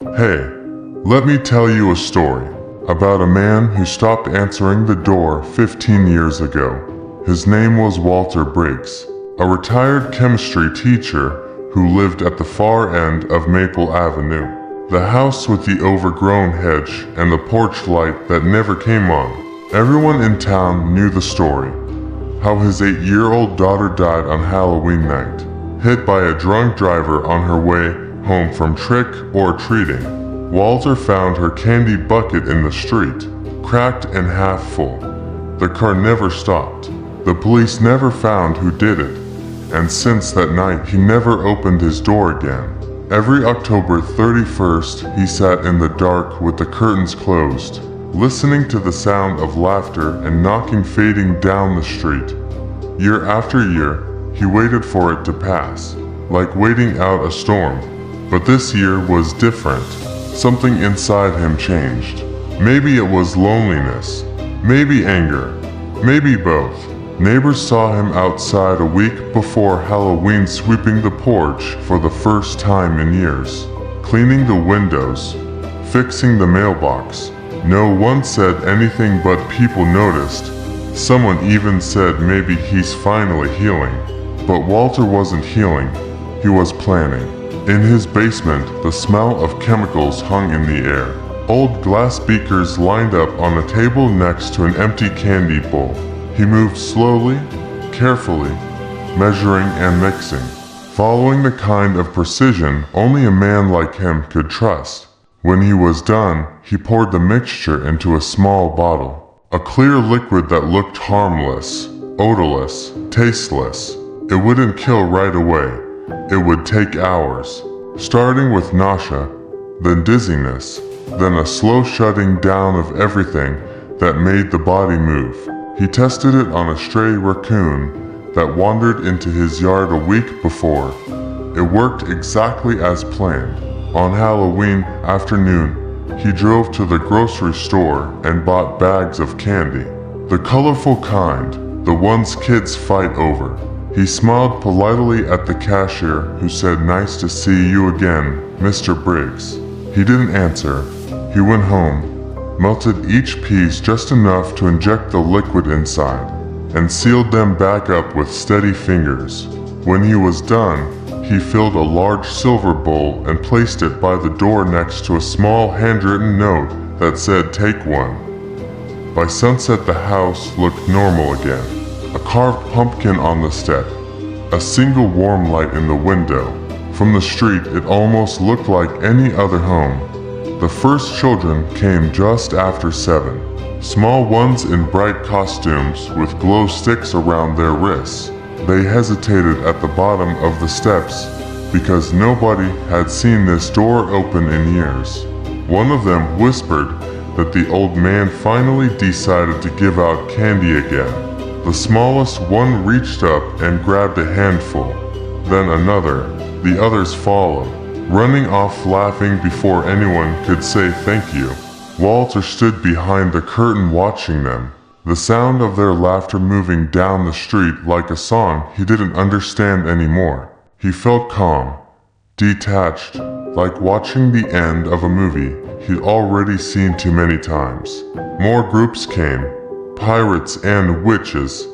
Hey, let me tell you a story about a man who stopped answering the door 15 years ago. His name was Walter Briggs, a retired chemistry teacher who lived at the far end of Maple Avenue. The house with the overgrown hedge and the porch light that never came on. Everyone in town knew the story. How his 8-year-old daughter died on Halloween night, hit by a drunk driver on her way home from trick-or-treating. Walter found her candy bucket in the street, cracked and half full. The car never stopped. The police never found who did it, and since that night he never opened his door again. Every October 31st, he sat in the dark with the curtains closed, listening to the sound of laughter and knocking fading down the street. Year after year, he waited for it to pass, like waiting out a storm. But this year was different. Something inside him changed. Maybe it was loneliness, maybe anger, maybe both. Neighbors saw him outside a week before Halloween sweeping the porch for the first time in years, cleaning the windows, fixing the mailbox. No one said anything but people noticed. Someone even said maybe he's finally healing. But Walter wasn't healing, he was planning. In his basement, the smell of chemicals hung in the air. Old glass beakers lined up on a table next to an empty candy bowl. He moved slowly, carefully, measuring and mixing, following the kind of precision only a man like him could trust. When he was done, he poured the mixture into a small bottle, a clear liquid that looked harmless, odorless, tasteless. It wouldn't kill right away. It would take hours, starting with nausea, then dizziness, then a slow shutting down of everything that made the body move. He tested it on a stray raccoon that wandered into his yard a week before. It worked exactly as planned. On Halloween afternoon, he drove to the grocery store and bought bags of candy. The colorful kind, the ones kids fight over. He smiled politely at the cashier who said, "Nice to see you again, Mr. Briggs." He didn't answer. He went home, melted each piece just enough to inject the liquid inside, and sealed them back up with steady fingers. When he was done, he filled a large silver bowl and placed it by the door next to a small handwritten note that said, "Take one." By sunset, the house looked normal again. A carved pumpkin on the step, a single warm light in the window. From the street, it almost looked like any other home. The first children came just after 7. Small ones in bright costumes with glow sticks around their wrists. They hesitated at the bottom of the steps because nobody had seen this door open in years. One of them whispered that the old man finally decided to give out candy again. The smallest one reached up and grabbed a handful, then another. The others followed, running off laughing before anyone could say thank you. Walter stood behind the curtain watching them, the sound of their laughter moving down the street like a song he didn't understand anymore. He felt calm, detached, like watching the end of a movie he'd already seen too many times. More groups came, pirates and witches,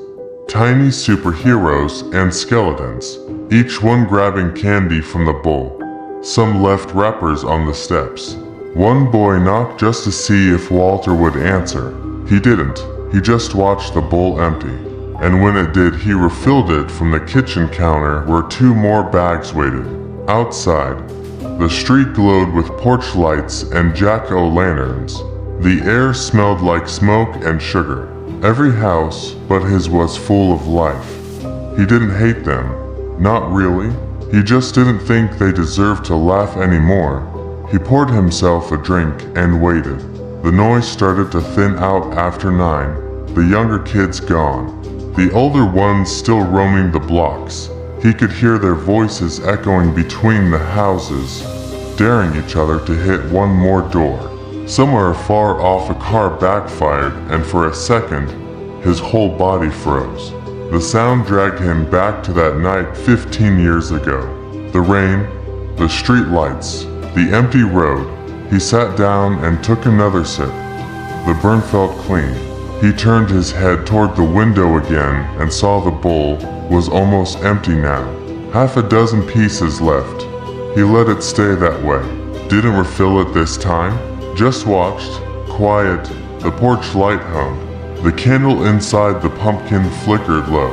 tiny superheroes and skeletons, each one grabbing candy from the bowl. Some left wrappers on the steps. One boy knocked just to see if Walter would answer. He didn't. He just watched the bowl empty. And when it did, he refilled it from the kitchen counter where 2 more bags waited. Outside, the street glowed with porch lights and jack-o'-lanterns. The air smelled like smoke and sugar. Every house but his was full of life. He didn't hate them. Not really. He just didn't think they deserved to laugh anymore. He poured himself a drink and waited. The noise started to thin out after 9, the younger kids gone. The older ones still roaming the blocks. He could hear their voices echoing between the houses, daring each other to hit one more door. Somewhere far off, a car backfired, and for a second, his whole body froze. The sound dragged him back to that night 15 years ago. The rain, the street lights, the empty road. He sat down and took another sip. The burn felt clean. He turned his head toward the window again and saw the bowl was almost empty now. Half a dozen pieces left. He let it stay that way. Didn't refill it this time. Just watched. Quiet. The porch light hummed. The candle inside the pumpkin flickered low.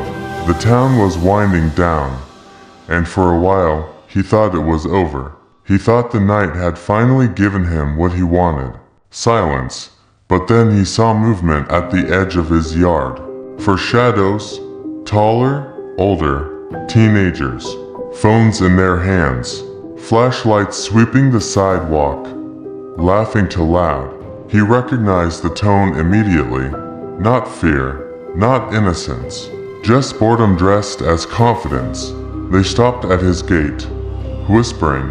The town was winding down, and for a while he thought it was over. He thought the night had finally given him what he wanted. Silence. But then he saw movement at the edge of his yard. For shadows, taller, older, teenagers, phones in their hands, flashlights sweeping the sidewalk, laughing too loud. He recognized the tone immediately. Not fear, not innocence, just boredom dressed as confidence. They stopped at his gate, whispering.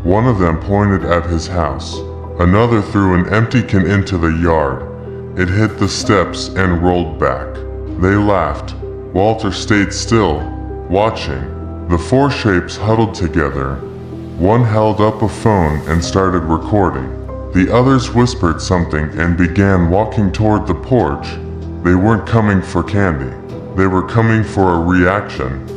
One of them pointed at his house. Another threw an empty can into the yard. It hit the steps and rolled back. They laughed. Walter stayed still, watching. The four shapes huddled together. One held up a phone and started recording. The others whispered something and began walking toward the porch. They weren't coming for candy. They were coming for a reaction.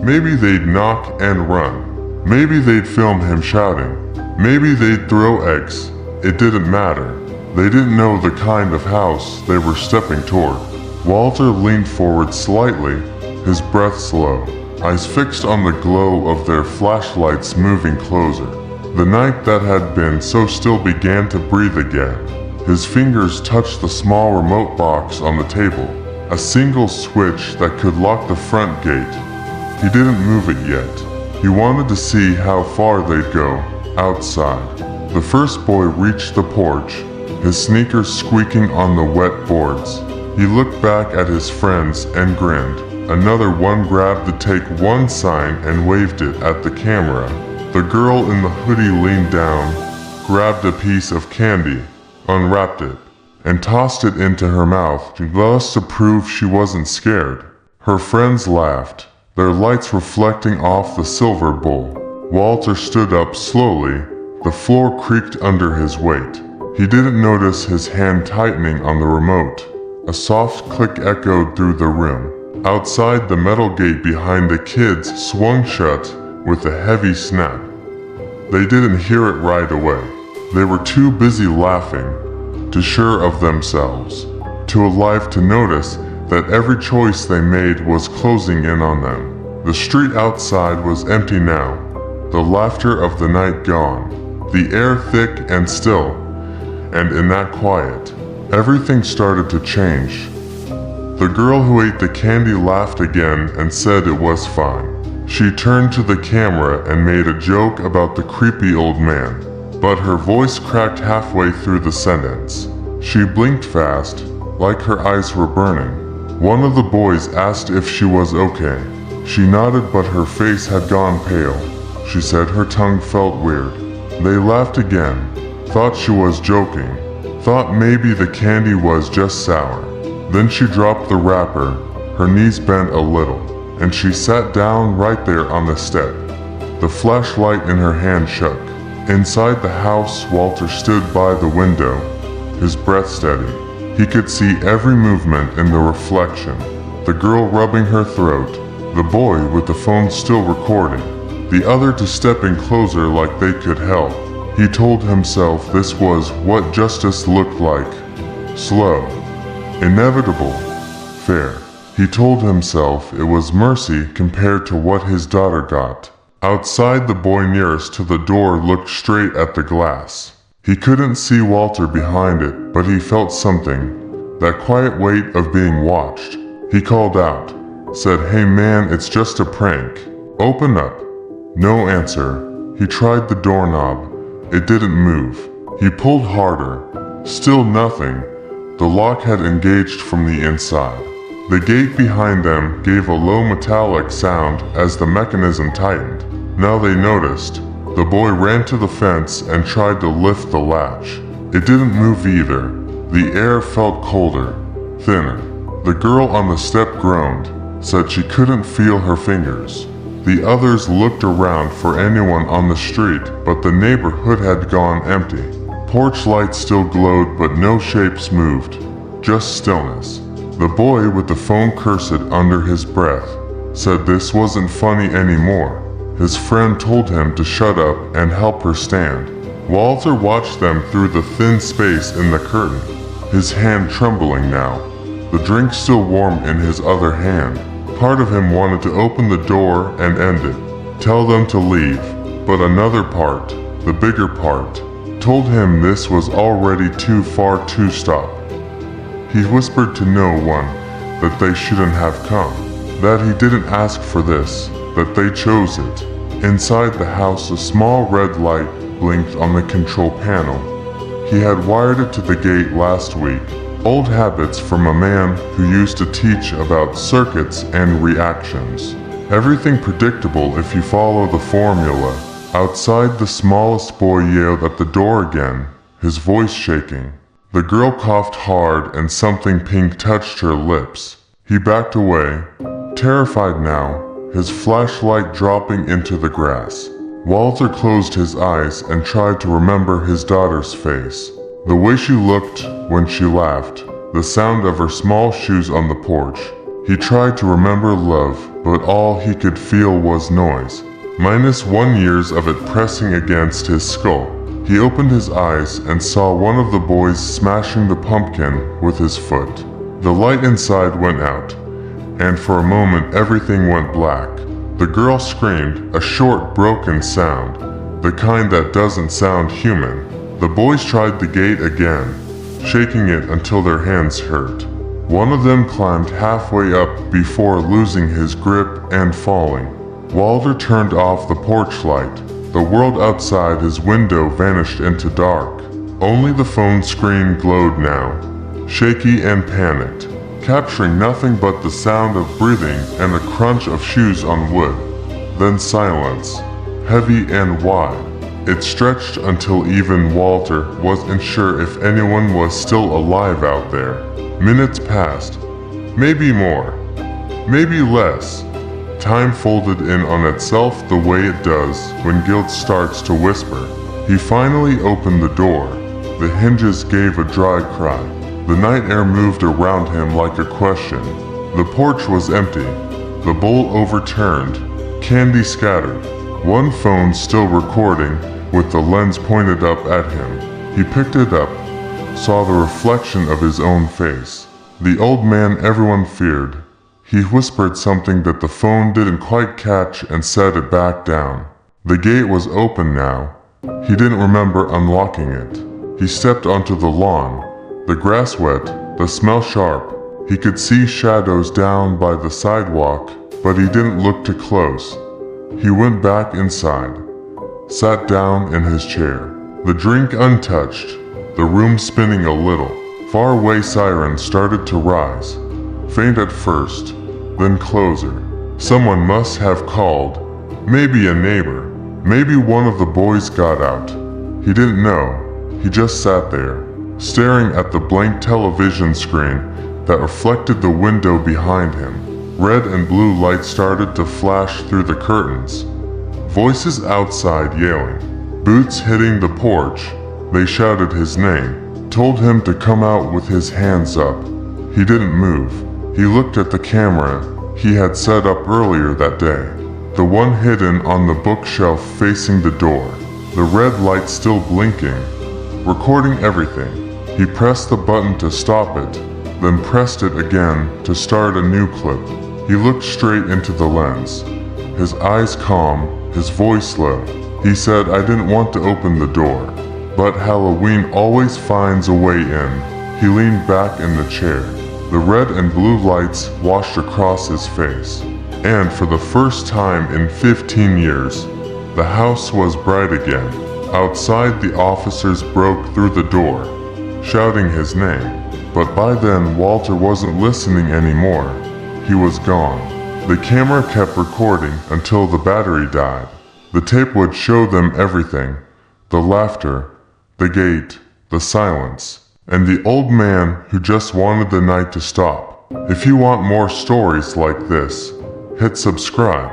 Maybe they'd knock and run. Maybe they'd film him shouting. Maybe they'd throw eggs. It didn't matter. They didn't know the kind of house they were stepping toward. Walter leaned forward slightly, his breath slow, eyes fixed on the glow of their flashlights moving closer. The night that had been so still began to breathe again. His fingers touched the small remote box on the table, a single switch that could lock the front gate. He didn't move it yet. He wanted to see how far they'd go, outside. The first boy reached the porch, his sneakers squeaking on the wet boards. He looked back at his friends and grinned. Another one grabbed the take one sign and waved it at the camera. The girl in the hoodie leaned down, grabbed a piece of candy, unwrapped it, and tossed it into her mouth, thus to prove she wasn't scared. Her friends laughed, their lights reflecting off the silver bowl. Walter stood up slowly. The floor creaked under his weight. He didn't notice his hand tightening on the remote. A soft click echoed through the room. Outside, the metal gate behind the kids swung shut with a heavy snap. They didn't hear it right away. They were too busy laughing, too sure of themselves, too alive to notice that every choice they made was closing in on them. The street outside was empty now, the laughter of the night gone. The air thick and still, and in that quiet, everything started to change. The girl who ate the candy laughed again and said it was fine. She turned to the camera and made a joke about the creepy old man, but her voice cracked halfway through the sentence. She blinked fast, like her eyes were burning. One of the boys asked if she was okay. She nodded, but her face had gone pale. She said her tongue felt weird. They laughed again, thought she was joking, thought maybe the candy was just sour. Then she dropped the wrapper, her knees bent a little, and she sat down right there on the step. The flashlight in her hand shook. Inside the house, Walter stood by the window, his breath steady. He could see every movement in the reflection. The girl rubbing her throat, the boy with the phone still recording, the other two stepping closer like they could help. He told himself this was what justice looked like. Slow, inevitable, fair. He told himself it was mercy compared to what his daughter got. Outside, the boy nearest to the door looked straight at the glass. He couldn't see Walter behind it, but he felt something, that quiet weight of being watched. He called out, said, "Hey man, it's just a prank. Open up." No answer. He tried the doorknob. It didn't move. He pulled harder. Still nothing. The lock had engaged from the inside. The gate behind them gave a low metallic sound as the mechanism tightened. Now they noticed. The boy ran to the fence and tried to lift the latch. It didn't move either. The air felt colder, thinner. The girl on the step groaned, said she couldn't feel her fingers. The others looked around for anyone on the street, but the neighborhood had gone empty. porch light still glowed, but no shapes moved, just stillness. The boy with the phone cursed under his breath, said this wasn't funny anymore. His friend told him to shut up and help her stand. Walter watched them through the thin space in the curtain, his hand trembling now, the drink still warm in his other hand. Part of him wanted to open the door and end it, tell them to leave, but another part, the bigger part, told him this was already too far to stop. He whispered to no one that they shouldn't have come, that he didn't ask for this, that they chose it. Inside the house, a small red light blinked on the control panel. He had wired it to the gate last week, old habits from a man who used to teach about circuits and reactions. Everything predictable if you follow the formula. Outside, the smallest boy yelled at the door again, his voice shaking. The girl coughed hard and something pink touched her lips. He backed away, terrified now, his flashlight dropping into the grass. Walter closed his eyes and tried to remember his daughter's face. The way she looked when she laughed, the sound of her small shoes on the porch. He tried to remember love, but all he could feel was noise. -1 years of it pressing against his skull. He opened his eyes and saw one of the boys smashing the pumpkin with his foot. The light inside went out, and for a moment everything went black. The girl screamed, a short, broken sound, the kind that doesn't sound human. The boys tried the gate again, shaking it until their hands hurt. One of them climbed halfway up before losing his grip and falling. Walter turned off the porch light. The world outside his window vanished into dark. Only the phone screen glowed now, shaky and panicked, capturing nothing but the sound of breathing and the crunch of shoes on wood. Then silence, heavy and wide. It stretched until even Walter wasn't sure if anyone was still alive out there. Minutes passed, maybe more, maybe less. Time folded in on itself the way it does when guilt starts to whisper. He finally opened the door. The hinges gave a dry cry. The night air moved around him like a question. The porch was empty, the bowl overturned, candy scattered. One phone still recording, with the lens pointed up at him. He picked it up, saw the reflection of his own face. The old man everyone feared. He whispered something that the phone didn't quite catch and set it back down. The gate was open now. He didn't remember unlocking it. He stepped onto the lawn, the grass wet, the smell sharp. He could see shadows down by the sidewalk, but he didn't look too close. He went back inside, sat down in his chair, the drink untouched, the room spinning a little. Faraway sirens started to rise, faint at first, then closer. Someone must have called, maybe a neighbor, maybe one of the boys got out. He didn't know. He just sat there, staring at the blank television screen that reflected the window behind him. Red and blue lights started to flash through the curtains. Voices outside yelling, boots hitting the porch. They shouted his name, told him to come out with his hands up. He didn't move. He looked at the camera he had set up earlier that day, the one hidden on the bookshelf facing the door, the red light still blinking, recording everything. He pressed the button to stop it, then pressed it again to start a new clip. He looked straight into the lens, his eyes calm, his voice low. He said, "I didn't want to open the door, but Halloween always finds a way in." He leaned back in the chair. The red and blue lights washed across his face, and for the first time in 15 years, the house was bright again. Outside, the officers broke through the door, shouting his name, but by then Walter wasn't listening anymore. He was gone. The camera kept recording until the battery died. The tape would show them everything, the laughter, the gate, the silence, and the old man who just wanted the night to stop. If you want more stories like this, hit subscribe.